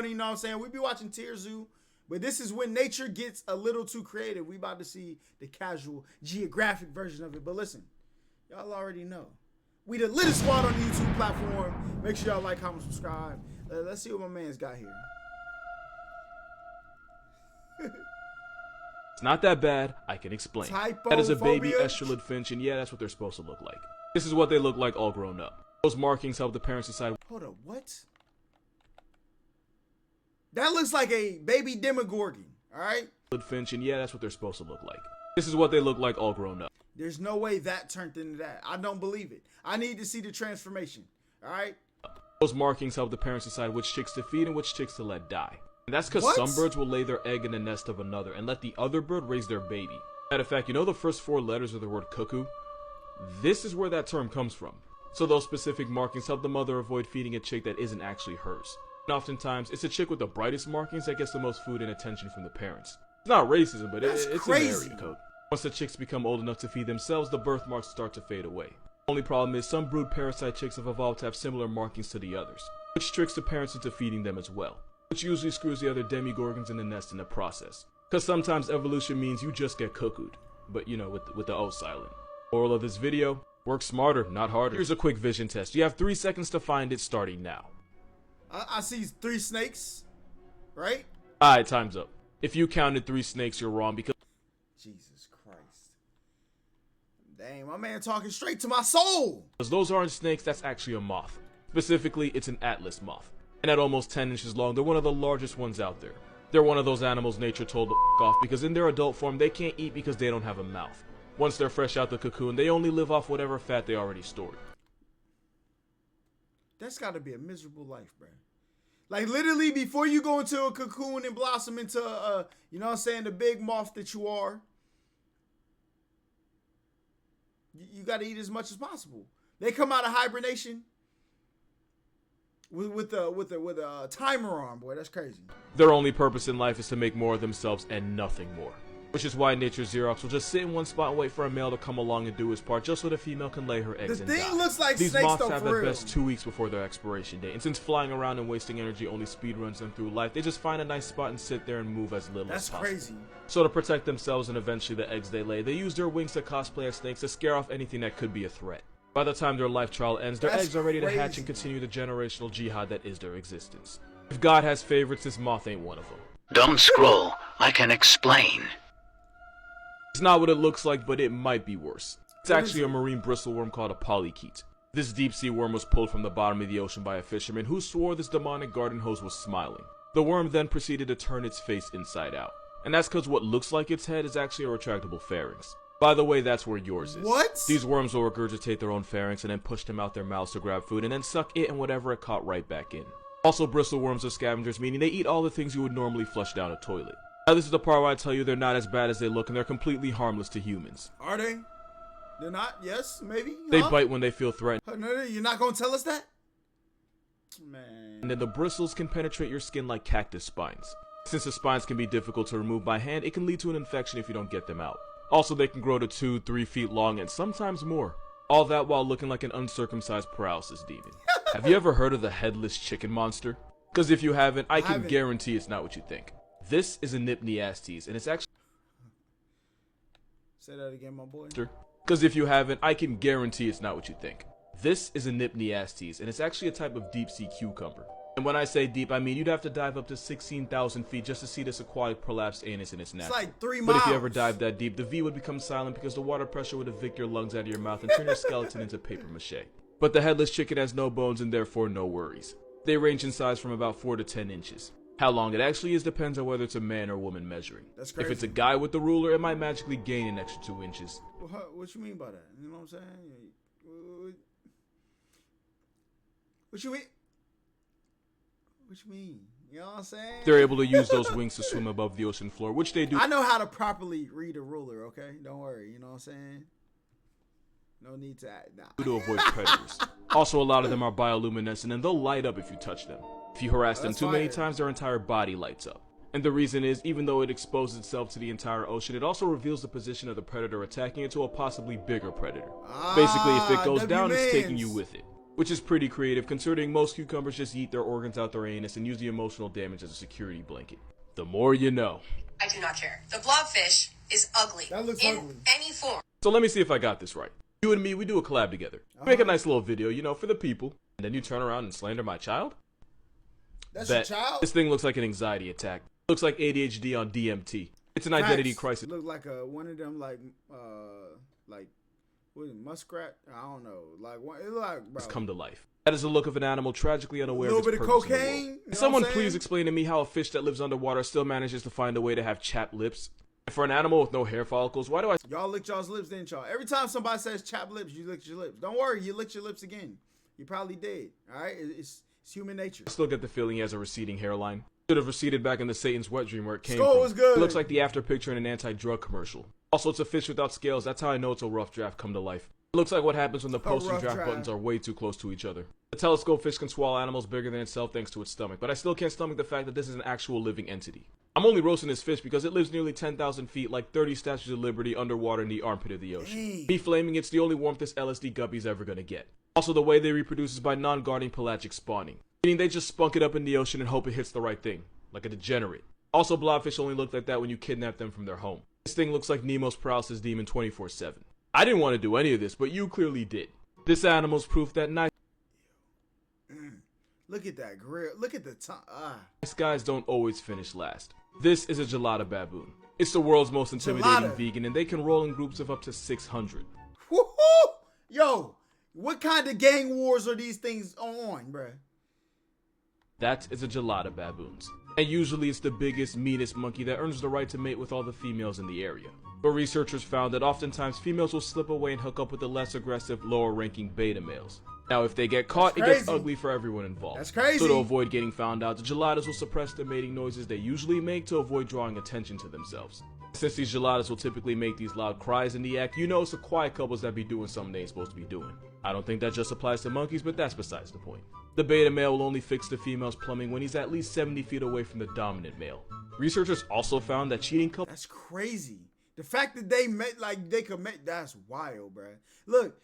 funny, you know what I'm saying? We be watching Tier Zoo, but this is when nature gets a little too creative. We about to see the casual geographic version of it. But listen, y'all already know. We the littest squad on the YouTube platform. Make sure y'all like, comment, subscribe. Let's see what my man's got here. It's not that bad, I can explain. Typophobia? That is a baby estrelid finch, and yeah, that's what they're supposed to look like. This is what they look like all grown up. Those markings help the parents decide. Hold up, what? That looks like a baby Demogorgon, alright? Finch, and yeah, that's what they're supposed to look like. This is what they look like all grown up. There's no way that turned into that. I don't believe it. I need to see the transformation, alright? Those markings help the parents decide which chicks to feed and which chicks to let die. And that's because some birds will lay their egg in the nest of another and let the other bird raise their baby. Matter of fact, you know the first 4 letters of the word cuckoo? This is where that term comes from. So those specific markings help the mother avoid feeding a chick that isn't actually hers. And oftentimes, it's a chick with the brightest markings that gets the most food and attention from the parents. It's not racism, but it's an area code. Once the chicks become old enough to feed themselves, the birthmarks start to fade away. The only problem is some brood parasite chicks have evolved to have similar markings to the others, which tricks the parents into feeding them as well, which usually screws the other demigorgons in the nest in the process. Cause sometimes evolution means you just get cuckooed, but you know, with the O silent. Moral of this video, work smarter, not harder. Here's a quick vision test. You have 3 seconds to find it starting now. I see 3 snakes, right? Alright, time's up. If you counted 3 snakes, you're wrong because... Jesus Christ. Dang, my man talking straight to my soul. Because those aren't snakes, that's actually a moth. Specifically, it's an Atlas moth. And at almost 10 inches long, they're one of the largest ones out there. They're one of those animals nature told to f*** off because in their adult form, they can't eat because they don't have a mouth. Once they're fresh out the cocoon, they only live off whatever fat they already stored. That's gotta be a miserable life, bro. Like, literally, before you go into a cocoon and blossom into you know what I'm saying, the big moth that you are, you gotta eat as much as possible. They come out of hibernation with a timer on, boy. That's crazy. Their only purpose in life is to make more of themselves and nothing more. Which is why nature's Xerox will just sit in one spot and wait for a male to come along and do his part just so the female can lay her eggs and die. The thing looks like These snakes, moths though, have for at real. best 2 weeks before their expiration date, and since flying around and wasting energy only speed runs them through life, they just find a nice spot and sit there and move as little as possible. That's crazy. So to protect themselves and eventually the eggs they lay, they use their wings to cosplay as snakes to scare off anything that could be a threat. By the time their life trial ends, their eggs are ready to hatch and continue the generational jihad that is their existence. If God has favorites, this moth ain't one of them. Don't scroll, I can explain. It's not what it looks like, but it might be worse. It's actually a marine bristleworm called a Polychaete. This deep sea worm was pulled from the bottom of the ocean by a fisherman who swore this demonic garden hose was smiling. The worm then proceeded to turn its face inside out. And that's because what looks like its head is actually a retractable pharynx. By the way, that's where yours is. What? These worms will regurgitate their own pharynx and then push them out their mouths to grab food and then suck it and whatever it caught right back in. Also, bristleworms are scavengers, meaning they eat all the things you would normally flush down a toilet. Now this is the part where I tell you they're not as bad as they look and they're completely harmless to humans. Are they? They're not? Yes? Maybe? They bite when they feel threatened. No, you're not gonna tell us that? Man. And then the bristles can penetrate your skin like cactus spines. Since the spines can be difficult to remove by hand, it can lead to an infection if you don't get them out. Also, they can grow to 2-3 feet long and sometimes more. All that while looking like an uncircumcised paralysis demon. Have you ever heard of the Headless Chicken monster? Because if you haven't, I can guarantee it's not what you think. This is a Nipneastes, and it's actually... Say that again, my boy. Because if you haven't, I can guarantee it's not what you think. This is a Nipneastes, and it's actually a type of deep-sea cucumber. And when I say deep, I mean you'd have to dive up to 16,000 feet just to see this aquatic prolapsed anus in its nest. It's like 3 But miles. if you ever dive that deep, the V would become silent because the water pressure would evict your lungs out of your mouth and turn your skeleton into paper mache. But the headless chicken has no bones and therefore no worries. They range in size from about 4 to 10 inches. How long it actually is depends on whether it's a man or woman measuring. That's crazy. If it's a guy with the ruler, it might magically gain an extra 2 inches. What you mean by that? You know what I'm saying? What you mean? What you mean? You know what I'm saying? They're able to use those wings to swim above the ocean floor, which they do. I know how to properly read a ruler, okay? Don't worry, you know what I'm saying? No need to act now. To avoid predators. Also, a lot of them are bioluminescent and they'll light up if you touch them. If you harass them too many times, their entire body lights up. And the reason is, even though it exposes itself to the entire ocean, it also reveals the position of the predator attacking it to a possibly bigger predator. Basically, if it goes down, it's taking you with it. which is pretty creative considering most cucumbers just eat their organs out their anus and use the emotional damage as a security blanket. The more you know. I do not care. The blobfish is ugly. That looks in ugly. any form. So let me see if I got this right. You and me, we do a collab together. We make a nice little video, you know, for the people. And then you turn around and slander my child? That's your child? This thing looks like an anxiety attack. Looks like ADHD on DMT. It's an identity crisis. It look like one of them like what is it, muskrat? I don't know. Like one, it look like bro. It's come to life. That is the look of an animal tragically unaware of its purpose. A little bit of cocaine. Can someone please explain to me how a fish that lives underwater still manages to find a way to have chapped lips? And for an animal with no hair follicles, why do I? Y'all licked y'all's lips, didn't y'all? Every time somebody says chapped lips, you licked your lips. Don't worry, you licked your lips again. You probably did. All right, it's human nature. I still get the feeling he has a receding hairline. Should have receded back into Satan's wet dream where it came Skull from. was good. It looks like the after picture in an anti-drug commercial. Also, it's a fish without scales. That's how I know it's a rough draft come to life. It looks like what happens when the post and draft buttons are way too close to each other. The telescope fish can swallow animals bigger than itself thanks to its stomach, but I still can't stomach the fact that this is an actual living entity. I'm only roasting this fish because it lives nearly 10,000 feet like 30 Statues of Liberty underwater in the armpit of the ocean. Me flaming it's the only warmth this LSD guppy's ever gonna get. Also, the way they reproduce is by non-guarding pelagic spawning, meaning they just spunk it up in the ocean and hope it hits the right thing, like a degenerate. Also, blobfish only look like that when you kidnap them from their home. This thing looks like Nemo's paralysis demon 24/7. I didn't want to do any of this, but you clearly did. This animal's proof that nice Look at that grill. Look at the tongue. guys don't always finish last. This is a Gelato Baboon. It's the world's most intimidating vegan, and they can roll in groups of up to 600. Woo-hoo! Yo, what kind of gang wars are these things on, bruh? That is a Gelato Baboons. And usually it's the biggest, meanest monkey that earns the right to mate with all the females in the area. But researchers found that oftentimes females will slip away and hook up with the less aggressive, lower-ranking beta males. Now, if they get caught, it gets ugly for everyone involved. That's crazy. So to avoid getting found out, the gelatos will suppress the mating noises they usually make to avoid drawing attention to themselves. Since these gelatos will typically make these loud cries in the act, you know it's the quiet couples that be doing something they ain't supposed to be doing. I don't think that just applies to monkeys, but that's besides the point. The beta male will only fix the female's plumbing when he's at least 70 feet away from the dominant male. Researchers also found that cheating couples... That's crazy. The fact that they met, like, they could make... That's wild, bruh. Look,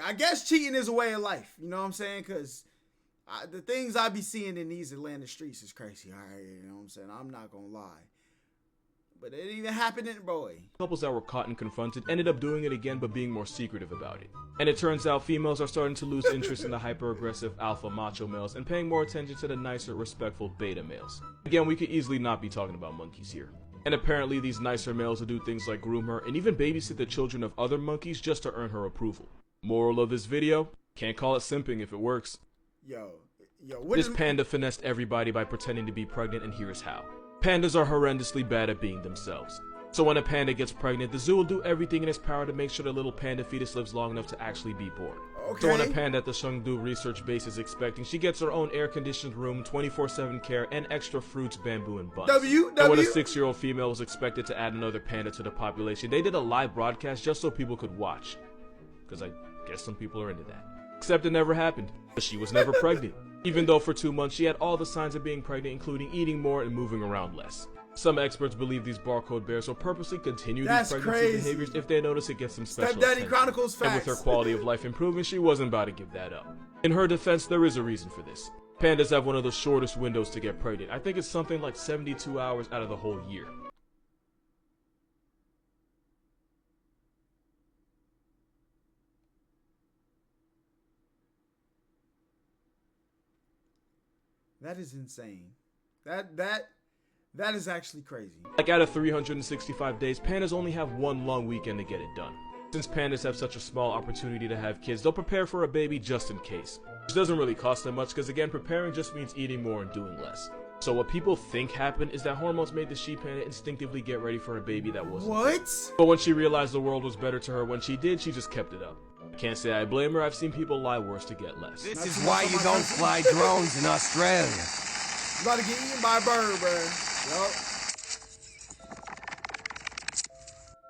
I guess cheating is a way of life. You know what I'm saying? Because the things I be seeing in these Atlanta streets is crazy. All right, you know what I'm saying? I'm not going to lie. But it even happened in boy. Couples that were caught and confronted ended up doing it again but being more secretive about it. And it turns out females are starting to lose interest in the hyper-aggressive alpha macho males and paying more attention to the nicer, respectful beta males. Again, we could easily not be talking about monkeys here. And apparently these nicer males will do things like groom her and even babysit the children of other monkeys just to earn her approval. Moral of this video, can't call it simping if it works. Yo, this panda finessed everybody by pretending to be pregnant, and here's how. Pandas are horrendously bad at being themselves. So when a panda gets pregnant, the zoo will do everything in its power to make sure the little panda fetus lives long enough to actually be born. Okay. So when a panda at the Chengdu research base is expecting, she gets her own air-conditioned room, 24/7 care, and extra fruits, bamboo, and buns. And when a 6-year-old female was expected to add another panda to the population, they did a live broadcast just so people could watch. Because I guess some people are into that. Except it never happened. But she was never pregnant. Even though for 2 months she had all the signs of being pregnant, including eating more and moving around less. Some experts believe these barcode bears will purposely continue these pregnancy behaviors if they notice it gets some special attention. Chronicles facts. And with her quality of life improving, she wasn't about to give that up. In her defense, there is a reason for this. Pandas have one of the shortest windows to get pregnant. I think it's something like 72 hours out of the whole year. That is insane. That is actually crazy. Like out of 365 days, pandas only have one long weekend to get it done. Since pandas have such a small opportunity to have kids, they'll prepare for a baby just in case. Which doesn't really cost them much because again, preparing just means eating more and doing less. So what people think happened is that hormones made the she panda instinctively get ready for a baby that wasn't. What? But when she realized the world was better to her when she did, she just kept it up. I can't say I blame her, I've seen people lie worse to get less. This is why you don't fly drones in Australia. You about to get eaten by a bird, bruh. Yup.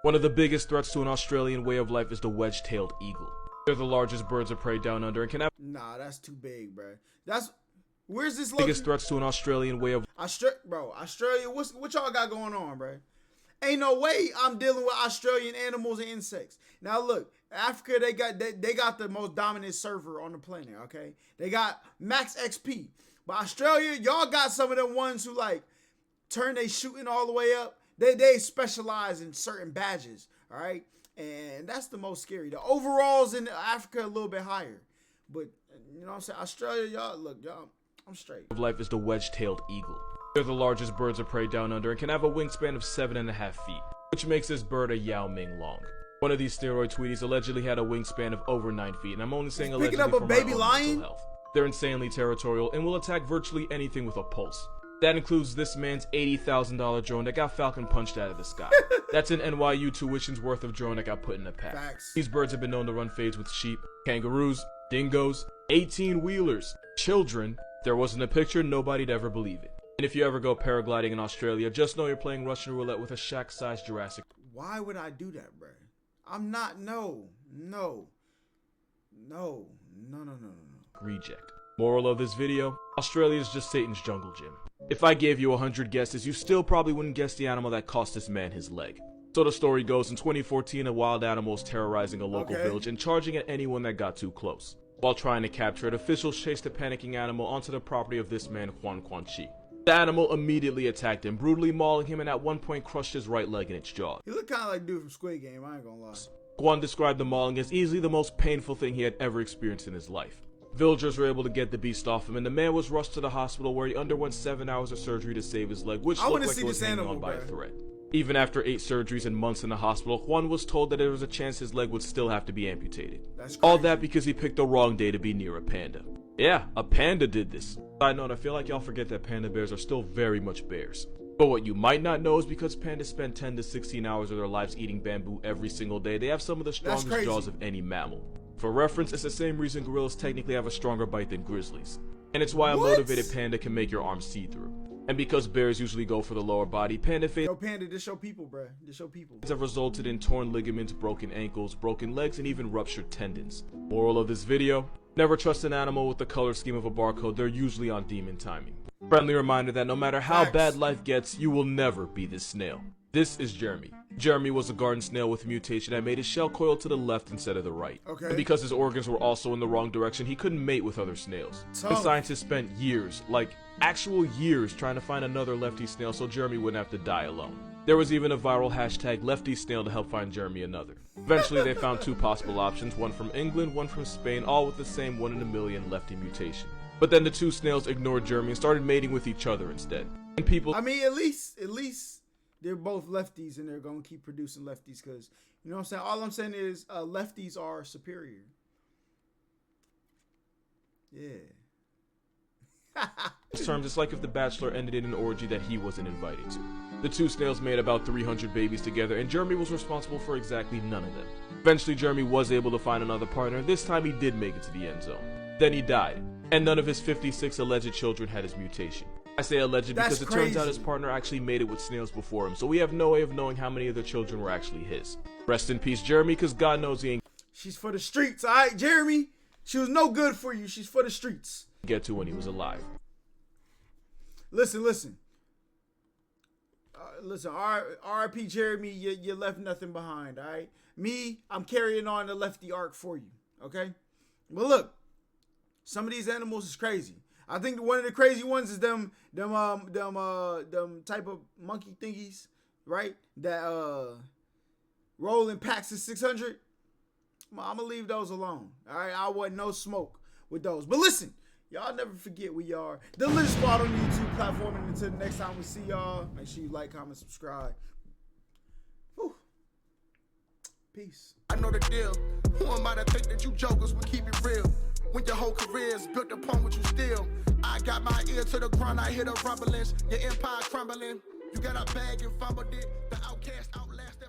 One of the biggest threats to an Australian way of life is the Wedgetailed Eagle. They're the largest birds of prey down under and can have... Nah, that's too big, bruh. Where's this location? Biggest threats to an Australian way of... Australia, what y'all got going on, bruh? Ain't no way I'm dealing with Australian animals and insects. Now look, Africa, they got the most dominant server on the planet, okay? They got max XP. But Australia, y'all got some of them ones who like turn they shooting all the way up. They specialize in certain badges, all right? And that's the most scary. The overalls in Africa a little bit higher. But you know what I'm saying? Australia, y'all, I'm straight. Of life is the Wedgetailed Eagle. They're the largest birds of prey down under and can have a wingspan of 7.5 feet, which makes this bird a Yao Ming long. One of these steroid tweeties allegedly had a wingspan of over 9 feet, and I'm only saying allegedly picking up a for baby my own lion? mental health. They're insanely territorial and will attack virtually anything with a pulse. That includes this man's $80,000 drone that got falcon punched out of the sky. That's an NYU tuition's worth of drone that got put in a pack. Facts. These birds have been known to run fades with sheep, kangaroos, dingoes, 18-wheelers, children. If there wasn't a picture, nobody'd ever believe it. And if you ever go paragliding in Australia, just know you're playing Russian roulette with a shack-sized Jurassic. Why would I do that, bro? I'm not, no. Reject. Moral of this video, Australia is just Satan's jungle gym. If I gave you 100 guesses, you still probably wouldn't guess the animal that cost this man his leg. So the story goes, in 2014, a wild animal was terrorizing a local village and charging at anyone that got too close. While trying to capture it, officials chased the panicking animal onto the property of this man, Juan Chi. The animal immediately attacked him, brutally mauling him, and at one point crushed his right leg in its jaw. He looked kind of like dude from Squid Game, I ain't gonna lie. Juan described the mauling as easily the most painful thing he had ever experienced in his life. Villagers were able to get the beast off him, and the man was rushed to the hospital where he underwent 7 hours of surgery to save his leg, which looked like it was hanging on by a thread. Even after 8 surgeries and months in the hospital, Juan was told that there was a chance his leg would still have to be amputated. All that because he picked the wrong day to be near a panda. Yeah, a panda did this. Side note, I feel like y'all forget that panda bears are still very much bears. But what you might not know is because pandas spend 10 to 16 hours of their lives eating bamboo every single day, they have some of the strongest jaws of any mammal. For reference, it's the same reason gorillas technically have a stronger bite than grizzlies. And it's why a motivated panda can make your arms see-through. And because bears usually go for the lower body, panda fades this show people, bruh. This show people. have resulted in torn ligaments, broken ankles, broken legs, and even ruptured tendons. Moral of this video, never trust an animal with the color scheme of a barcode, they're usually on demon timing. Friendly reminder that no matter how bad life gets, you will never be this snail. This is Jeremy. Jeremy was a garden snail with a mutation that made his shell coil to the left instead of the right. And because his organs were also in the wrong direction, he couldn't mate with other snails. And scientists spent years, like actual years, trying to find another lefty snail so Jeremy wouldn't have to die alone. There was even a viral hashtag lefty snail to help find Jeremy another. Eventually they found 2 possible options, one from England, one from Spain, all with the same 1 in a million lefty mutation. But then the 2 snails ignored Jeremy and started mating with each other instead. And people, I mean, at least they're both lefties and they're gonna keep producing lefties, because you know what I'm saying. All I'm saying is lefties are superior. Yeah. in terms, it's like if The Bachelor ended in an orgy that he wasn't invited to. The 2 snails made about 300 babies together, and Jeremy was responsible for exactly none of them. Eventually, Jeremy was able to find another partner, and this time he did make it to the end zone. Then he died, and none of his 56 alleged children had his mutation. I say alleged because it turns out his partner actually made it with snails before him, so we have no way of knowing how many of the children were actually his. Rest in peace, Jeremy, because God knows he ain't She's for the streets, alright, Jeremy? She was no good for you. She's for the streets. Get to when he was alive. Listen. Listen, R.I.P. Jeremy, you left nothing behind, alright? Me, I'm carrying on the lefty arc for you, okay? But look, some of these animals is crazy. I think one of the crazy ones is them type of monkey thingies, right? That roll in packs of 600. I'm gonna leave those alone. All right, I want no smoke with those. But listen, y'all never forget we are the HollaSquad on the YouTube platform. And until the next time we see y'all, make sure you like, comment, subscribe. Whew. Peace. I know the deal. Who am I to think that you jokers will keep it real? When your whole career is built upon what you steal. I got my ear to the ground, I hear the rumblings. Your empire crumbling. You got a bag and fumbled it. The outcast outlast.